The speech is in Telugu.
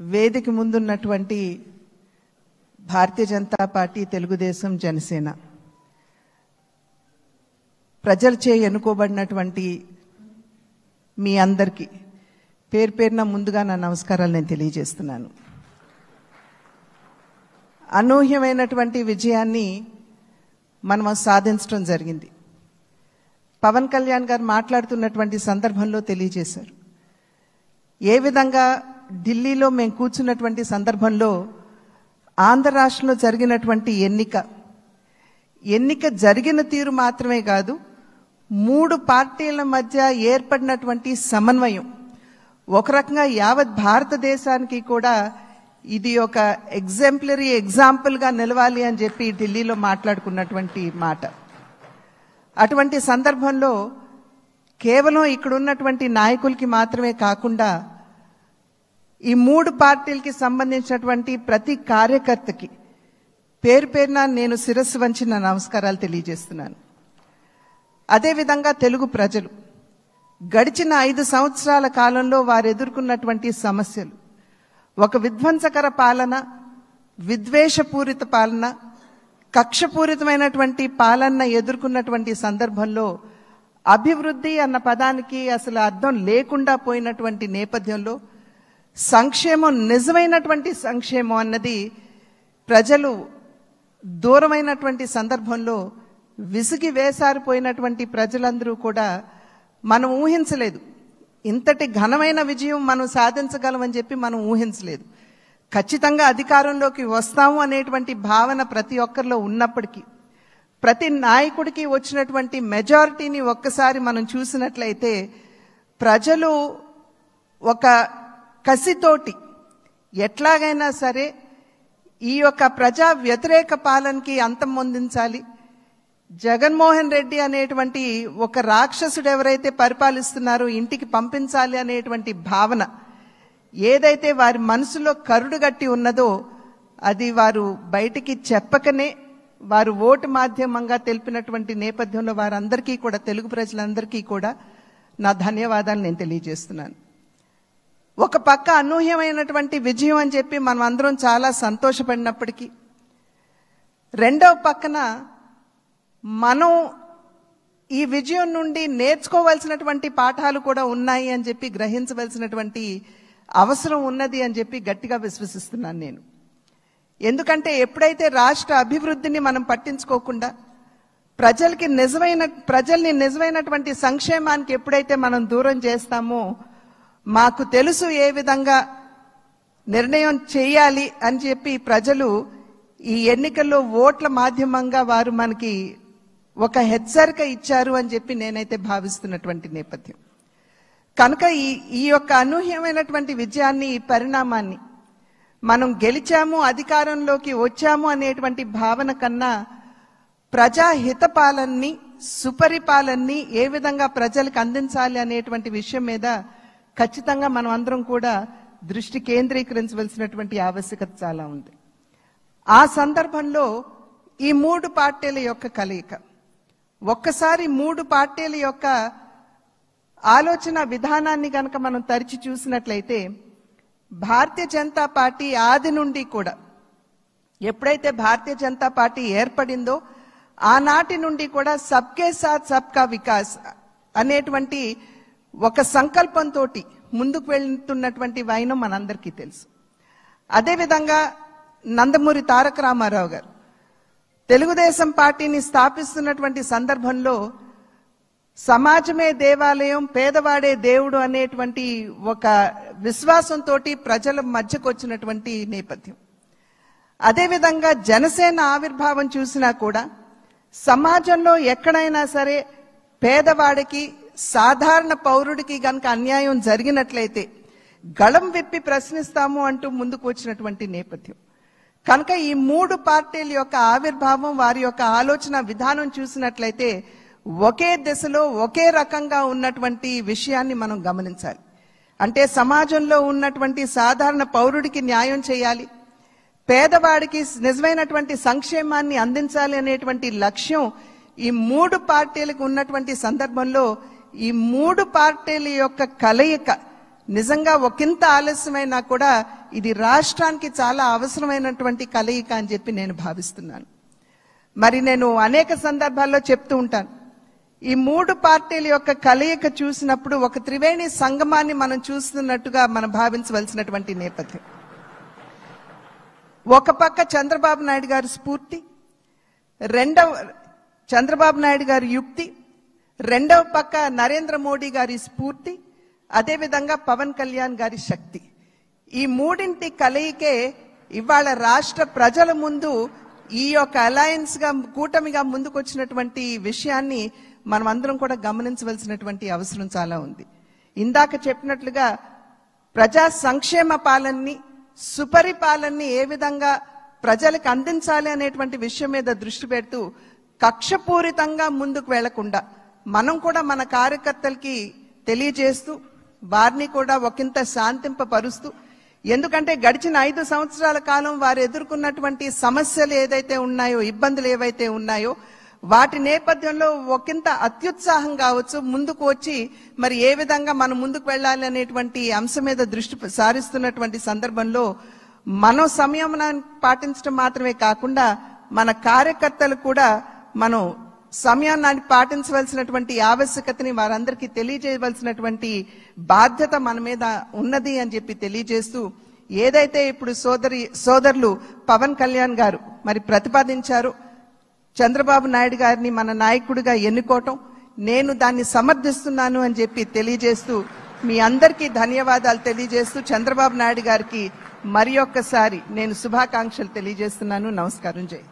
వేదిక ముందున్నటువంటి భారతీయ జనతా పార్టీ, తెలుగుదేశం, జనసేన ప్రజలచే ఎన్నుకోబడినటువంటి మీ అందరికీ పేరు పేరున ముందుగా నా నమస్కారాలు నేను తెలియజేస్తున్నాను. అనూహ్యమైనటువంటి విజయాన్ని మనం సాధించడం జరిగింది. పవన్ కళ్యాణ్ గారు మాట్లాడుతున్నటువంటి సందర్భంలో తెలియజేశారు. ఏ విధంగా ఢిల్లీలో మేము కూర్చున్నటువంటి సందర్భంలో ఆంధ్ర రాష్ట్రంలో జరిగినటువంటి ఎన్నిక జరిగిన తీరు మాత్రమే కాదు, 3 పార్టీల మధ్య ఏర్పడినటువంటి సమన్వయం ఒక రకంగా యావత్ భారతదేశానికి కూడా ఇది ఒక ఎగ్జాంపుల్గా నిలవాలి అని చెప్పి ఢిల్లీలో మాట్లాడుకున్నటువంటి మాట. అటువంటి సందర్భంలో కేవలం ఇక్కడ ఉన్నటువంటి నాయకులకి మాత్రమే కాకుండా ఈ 3 పార్టీలకి సంబంధించినటువంటి ప్రతి కార్యకర్తకి పేరు పేరున నేను శిరస్సు వంచి నా నమస్కారాలు తెలియజేస్తున్నాను. అదేవిధంగా తెలుగు ప్రజలు గడిచిన 5 సంవత్సరాల కాలంలో వారు ఎదుర్కొన్నటువంటి సమస్యలు, ఒక విధ్వంసకర పాలన, విద్వేషపూరిత పాలన, కక్షపూరితమైనటువంటి పాలన ఎదుర్కొన్నటువంటి సందర్భంలో అభివృద్ధి అన్న పదానికి అసలు అర్థం లేకుండా పోయినటువంటి నేపథ్యంలో సంక్షేమం, నిజమైనటువంటి సంక్షేమం అన్నది ప్రజలు దూరమైనటువంటి సందర్భంలో విసిగి వేసారిపోయినటువంటి ప్రజలందరూ కూడా మనం ఊహించలేదు. ఇంతటి ఘనమైన విజయం మనం సాధించగలమని చెప్పి మనం ఊహించలేదు. ఖచ్చితంగా అధికారంలోకి వస్తాము అనేటువంటి భావన ప్రతి ఒక్కరిలో ఉన్నప్పటికీ, ప్రతి నాయకుడికి వచ్చినటువంటి మెజారిటీని ఒక్కసారి మనం చూసినట్లయితే ప్రజలు ఒక కసితోటి ఎట్లాగైనా సరే ఈ యొక్క ప్రజా వ్యతిరేక పాలనకి అంతం పొందించాలి, జగన్మోహన్ రెడ్డి అనేటువంటి ఒక రాక్షసుడు ఎవరైతే పరిపాలిస్తున్నారో ఇంటికి పంపించాలి అనేటువంటి భావన ఏదైతే వారి మనసులో కరుడుగట్టి ఉన్నదో అది వారు బయటికి చెప్పకనే వారు ఓటు మాధ్యమంగా తెలిపినటువంటి నేపథ్యంలో వారందరికీ కూడా, తెలుగు ప్రజలందరికీ కూడా నా ధన్యవాదాలు నేను తెలియజేస్తున్నాను. ఒక పక్క అనూహ్యమైనటువంటి విజయం అని చెప్పి మనం అందరం చాలా సంతోషపడినప్పటికీ, రెండవ పక్కన మనం ఈ విజయం నుండి నేర్చుకోవాల్సినటువంటి పాఠాలు కూడా ఉన్నాయి అని చెప్పి గ్రహించవలసినటువంటి అవసరం ఉన్నది అని చెప్పి గట్టిగా విశ్వసిస్తున్నాను నేను. ఎందుకంటే ఎప్పుడైతే రాష్ట్ర అభివృద్ధిని మనం పట్టించుకోకుండా ప్రజల్ని నిజమైనటువంటి సంక్షేమానికి ఎప్పుడైతే మనం దూరం చేస్తామో, మాకు తెలుసు ఏ విధంగా నిర్ణయం చేయాలి అని చెప్పి ప్రజలు ఈ ఎన్నికల్లో ఓట్ల మాధ్యమంగా వారు మనకి ఒక హెచ్చరిక ఇచ్చారు అని చెప్పి నేనైతే భావిస్తున్నటువంటి నేపథ్యం. కనుక ఈ యొక్క అనూహ్యమైనటువంటి విజయాన్ని, ఈ పరిణామాన్ని మనం గెలిచాము, అధికారంలోకి వచ్చాము అనేటువంటి భావన కన్నా ప్రజాహిత పాలనని, సుపరిపాలనని ఏ విధంగా ప్రజలకు అందించాలి అనేటువంటి విషయం మీద ఖచ్చితంగా మనం అందరం కూడా దృష్టి కేంద్రీకరించవలసినటువంటి ఆవశ్యకత చాలా ఉంది. ఆ సందర్భంలో ఈ 3 పార్టీల యొక్క కలయిక, ఒక్కసారి 3 పార్టీల యొక్క ఆలోచన విధానాన్ని కనుక మనం తరిచి చూసినట్లయితే, భారతీయ జనతా పార్టీ ఆది నుండి కూడా, ఎప్పుడైతే భారతీయ జనతా పార్టీ ఏర్పడిందో ఆనాటి నుండి కూడా సబ్కే సాత్ సబ్కా వికాస్ అనేటువంటి ఒక సంకల్పంతో ముందుకు వెళ్తున్నటువంటి వైనం మనందరికీ తెలుసు. అదేవిధంగా నందమూరి తారక రామారావు గారు తెలుగుదేశం పార్టీని స్థాపిస్తున్నటువంటి సందర్భంలో సమాజమే దేవాలయం, పేదవాడే దేవుడు అనేటువంటి ఒక విశ్వాసంతో ప్రజల మధ్యకు వచ్చినటువంటి నేపథ్యం. అదేవిధంగా జనసేన ఆవిర్భావం చూసినా కూడా సమాజంలో ఎక్కడైనా సరే పేదవాడికి, సాధారణ పౌరుడికి గనక అన్యాయం జరిగినట్లయితే గళం విప్పి ప్రశ్నిస్తాము అంటూ ముందుకు వచ్చినటువంటి నేపథ్యం. కనుక ఈ 3 పార్టీల యొక్క ఆవిర్భావం, వారి యొక్క ఆలోచన విధానం చూసినట్లయితే ఒకే దిశలో ఒకే రకంగా ఉన్నటువంటి విషయాన్ని మనం గమనించాలి. అంటే సమాజంలో ఉన్నటువంటి సాధారణ పౌరుడికి న్యాయం చేయాలి, పేదవాడికి నిజమైనటువంటి సంక్షేమాన్ని అందించాలి అనేటువంటి లక్ష్యం ఈ 3 పార్టీలకు ఉన్నటువంటి సందర్భంలో ఈ 3 పార్టీల యొక్క కలయిక నిజంగా ఒకంత ఆలస్యమైనా కూడా ఇది రాష్ట్రానికి చాలా అవసరమైనటువంటి కలయిక అని చెప్పి నేను భావిస్తున్నాను. మరి నేను అనేక సందర్భాల్లో చెప్తూ ఉంటాను, ఈ మూడు పార్టీల యొక్క కలయిక చూసినప్పుడు ఒక త్రివేణి సంగమాన్ని మనం చూస్తున్నట్టుగా మనం భావించవలసినటువంటి నేపథ్యం. ఒక పక్క చంద్రబాబు నాయుడు గారి స్ఫూర్తి, చంద్రబాబు నాయుడు గారి యుక్తి, రెండవ పక్క నరేంద్ర మోడీ గారి స్ఫూర్తి, అదేవిధంగా పవన్ కళ్యాణ్ గారి శక్తి. ఈ మూడింటి కలయికే ఇవాళ రాష్ట్ర ప్రజల ముందు ఈ యొక్క అలయన్స్ గా కూటమిగా ముందుకొచ్చినటువంటి విషయాన్ని మనం అందరం కూడా గమనించవలసినటువంటి అవసరం చాలా ఉంది. ఇందాక చెప్పినట్లుగా ప్రజా సంక్షేమ పాలనని, సుపరిపాలనని ఏ విధంగా ప్రజలకు అందించాలి అనేటువంటి విషయం మీద దృష్టి పెడుతూ కక్షపూరితంగా ముందుకు వెళ్లకుండా మనం కూడా మన కార్యకర్తలకి తెలియజేస్తూ వారిని కూడా ఒకంత శాంతింపపరుస్తూ, ఎందుకంటే గడిచిన 5 సంవత్సరాల కాలం వారు ఎదుర్కొన్నటువంటి సమస్యలు ఏదైతే ఉన్నాయో, ఇబ్బందులు ఏవైతే ఉన్నాయో వాటి నేపథ్యంలో ఒకంత అత్యుత్సాహం కావచ్చు ముందుకు వచ్చి మరి ఏ విధంగా మనం ముందుకు వెళ్ళాలి అనేటువంటి అంశం మీద దృష్టి సారిస్తున్నటువంటి సందర్భంలో మనం సంయమనాన్ని పాటించడం మాత్రమే కాకుండా మన కార్యకర్తలు కూడా మనం సంయమనాన్ని పాటించవలసినటువంటి ఆవశ్యకతని వారందరికీ తెలియజేయవలసినటువంటి బాధ్యత మన మీద ఉన్నది అని చెప్పి తెలియజేస్తూ, ఏదైతే ఇప్పుడు సోదరులు పవన్ కళ్యాణ్ గారు మరి ప్రతిపాదించారు, చంద్రబాబు నాయుడు గారిని మన నాయకుడిగా ఎన్నుకోవటం, నేను దాన్ని సమర్థిస్తున్నాను అని చెప్పి తెలియజేస్తూ మీ అందరికీ ధన్యవాదాలు తెలియజేస్తూ చంద్రబాబు నాయుడు గారికి మరి ఒక్కసారి నేను శుభాకాంక్షలు తెలియజేస్తున్నాను. నమస్కారం. జై.